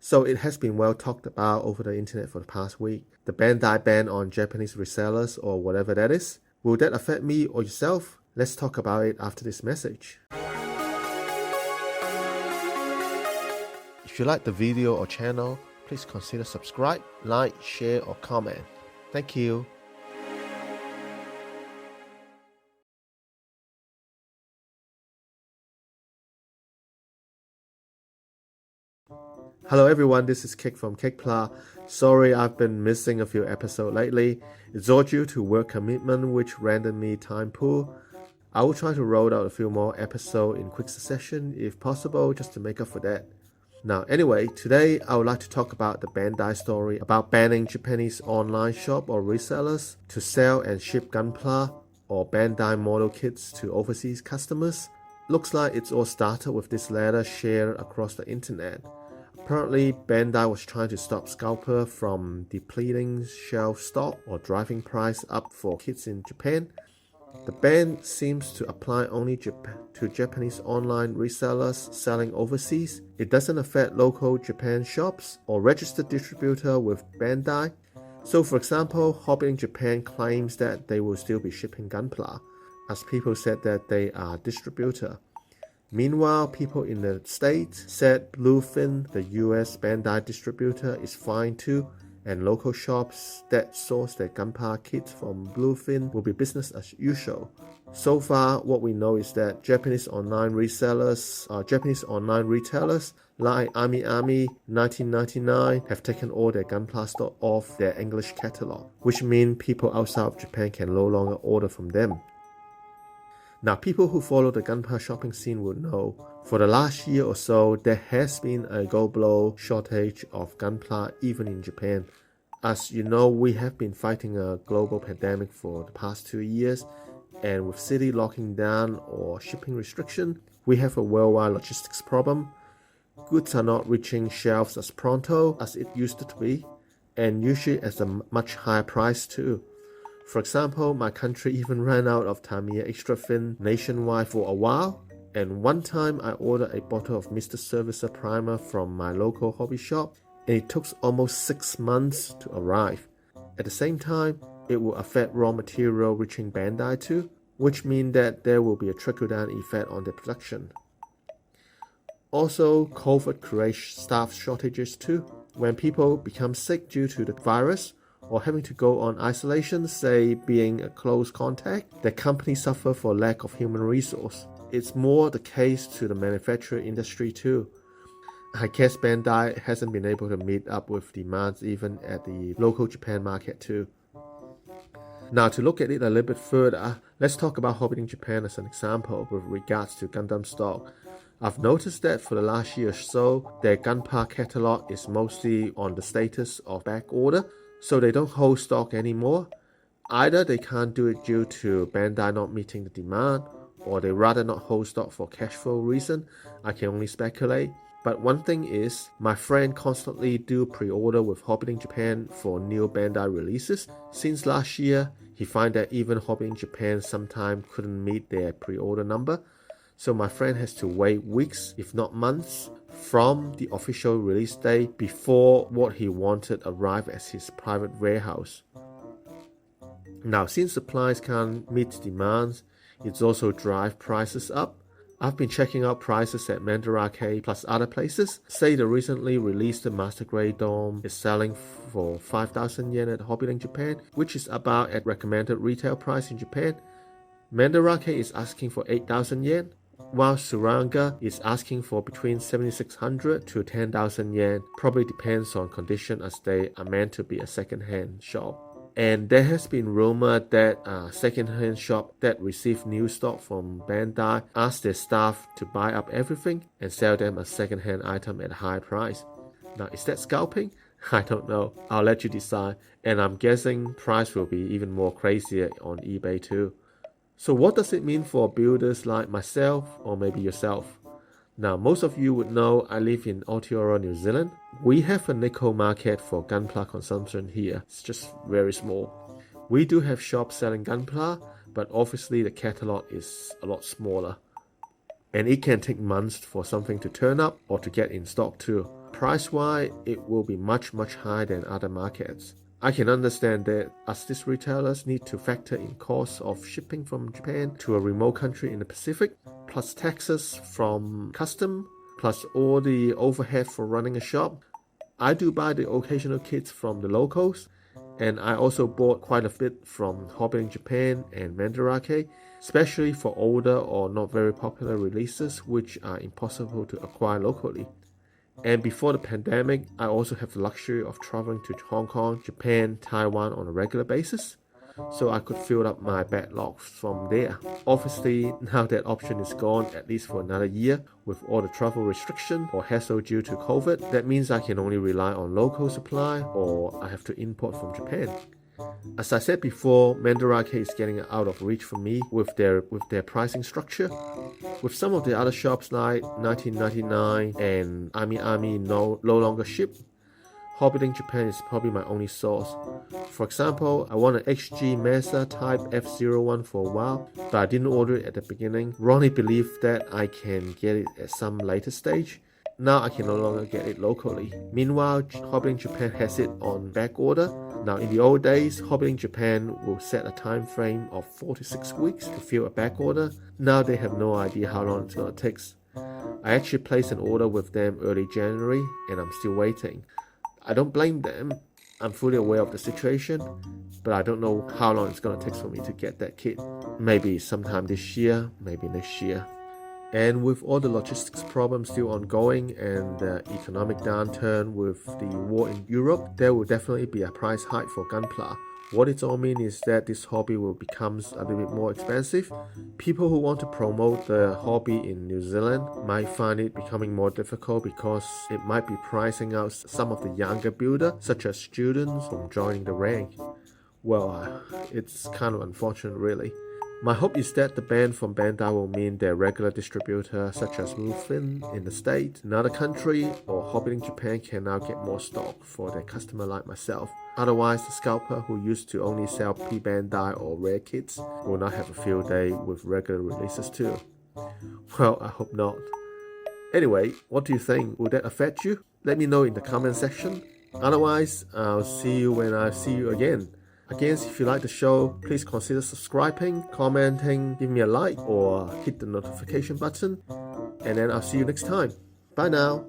So it has been well talked about over the internet for the past week. The Bandai ban on Japanese resellers or whatever that is. Will that affect me or yourself? Let's talk about it after this message. If you like the video or channel, please consider subscribe, like, share or comment. Thank you. Hello everyone, this is Kik from Gunpla. Sorry I've been missing a few episodes lately. It's all due to work commitment which rendered me time poor. I will try to roll out a few more episodes in quick succession if possible just to make up for that. Now anyway, today I would like to talk about the Bandai story about banning Japanese online shop or resellers to sell and ship Gunpla or Bandai model kits to overseas customers. Looks like it's all started with this letter shared across the internet. Apparently, Bandai was trying to stop scalper from depleting shelf stock or driving price up for kits in Japan. The ban seems to apply only to Japanese online resellers selling overseas. It doesn't affect local Japan shops or registered distributor with Bandai. So for example, Hobby in Japan claims that they will still be shipping Gunpla, as people said that they are distributor. Meanwhile, people in the States said Bluefin, the US Bandai distributor, is fine too, and local shops that source their Gunpla kits from Bluefin will be business as usual. So far, what we know is that Japanese online retailers like Ami 1999 have taken all their Gunpla stock off their English catalog, which means people outside of Japan can no longer order from them. Now, people who follow the Gunpla shopping scene will know, for the last year or so, there has been a global shortage of Gunpla even in Japan. As you know, we have been fighting a global pandemic for the past 2 years, and with city locking down or shipping restriction, we have a worldwide logistics problem. Goods are not reaching shelves as pronto as it used to be, and usually at a much higher price too. For example, my country even ran out of Tamiya Extra Thin nationwide for a while, and one time I ordered a bottle of Mr. Servicer primer from my local hobby shop, and it took almost 6 months to arrive. At the same time, it will affect raw material reaching Bandai too, which means that there will be a trickle-down effect on their production. Also, COVID creates staff shortages too. When people become sick due to the virus, or having to go on isolation, say being a close contact, the company suffer for lack of human resource. It's more the case to the manufacturing industry too. I guess Bandai hasn't been able to meet up with demands even at the local Japan market too. Now to look at it a little bit further, let's talk about Hobby in Japan as an example with regards to Gundam stock. I've noticed that for the last year or so, their Gunpla catalog is mostly on the status of back order, so they don't hold stock anymore. Either they can't do it due to Bandai not meeting the demand, or they rather not hold stock for cash flow reason. I can only speculate. But one thing is, my friend constantly do pre-order with Hobby in Japan for new Bandai releases. Since last year, he find that even Hobby in Japan sometimes couldn't meet their pre-order number. So my friend has to wait weeks, if not months, from the official release date before what he wanted arrive at his private warehouse. Now, since supplies can't meet demands, it's also drive prices up. I've been checking out prices at Mandarake plus other places. Say the recently released Master Grade Dome is selling for 5,000 yen at Hobby in Japan, which is about at recommended retail price in Japan. Mandarake is asking for 8,000 yen. While Suranga is asking for between 7,600 to 10,000 yen, probably depends on condition as they are meant to be a second-hand shop. And there has been rumor that a second-hand shop that received new stock from Bandai asked their staff to buy up everything and sell them a second-hand item at a high price. Now, is that scalping? I don't know. I'll let you decide. And I'm guessing price will be even more crazier on eBay too. So what does it mean for builders like myself or maybe yourself? Now, most of you would know I live in Aotearoa, New Zealand. We have a nickel market for Gunpla consumption here. It's just very small. We do have shops selling Gunpla, but obviously the catalog is a lot smaller. And it can take months for something to turn up or to get in stock too. Price-wise, it will be much higher than other markets. I can understand that as these retailers need to factor in costs of shipping from Japan to a remote country in the Pacific, plus taxes from custom, plus all the overhead for running a shop. I do buy the occasional kits from the locals, and I also bought quite a bit from Hobby in Japan and Mandarake, especially for older or not very popular releases which are impossible to acquire locally. And before the pandemic, I also have the luxury of traveling to Hong Kong, Japan, Taiwan on a regular basis, so I could fill up my backlog from there. Obviously, now that option is gone at least for another year with all the travel restriction or hassle due to COVID. That means I can only rely on local supply or I have to import from Japan. As I said before, Mandarake is getting out of reach for me with their pricing structure. With some of the other shops like 1999 and Ami no longer ship, Hobby in Japan is probably my only source. For example, I want an XG Mesa Type F01 for a while, but I didn't order it at the beginning. Wrongly believed that I can get it at some later stage. Now I can no longer get it locally. Meanwhile, Hobby in Japan has it on back order. Now in the old days, Hobby in Japan will set a time frame of 4 to 6 weeks to fill a back order. Now they have no idea how long it's going to take. I actually placed an order with them early January and I'm still waiting. I don't blame them. I'm fully aware of the situation, but I don't know how long it's going to take for me to get that kit. Maybe sometime this year, maybe next year. And with all the logistics problems still ongoing and the economic downturn with the war in Europe, there will definitely be a price hike for Gunpla. What it all means is that this hobby will become a little bit more expensive. People who want to promote the hobby in New Zealand might find it becoming more difficult because it might be pricing out some of the younger builders, such as students, from joining the rank. Well, it's kind of unfortunate really. My hope is that the ban from Bandai will mean their regular distributor such as Roofin in the States, another country, or Hobby in Japan can now get more stock for their customer like myself. Otherwise, the scalper who used to only sell P-Bandai or rare kits will now have a field day with regular releases too. Well, I hope not. Anyway, what do you think? Will that affect you? Let me know in the comment section. Otherwise, I'll see you when I see you again. Again, if you like the show, please consider subscribing, commenting, give me a like, or hit the notification button. And then I'll see you next time. Bye now.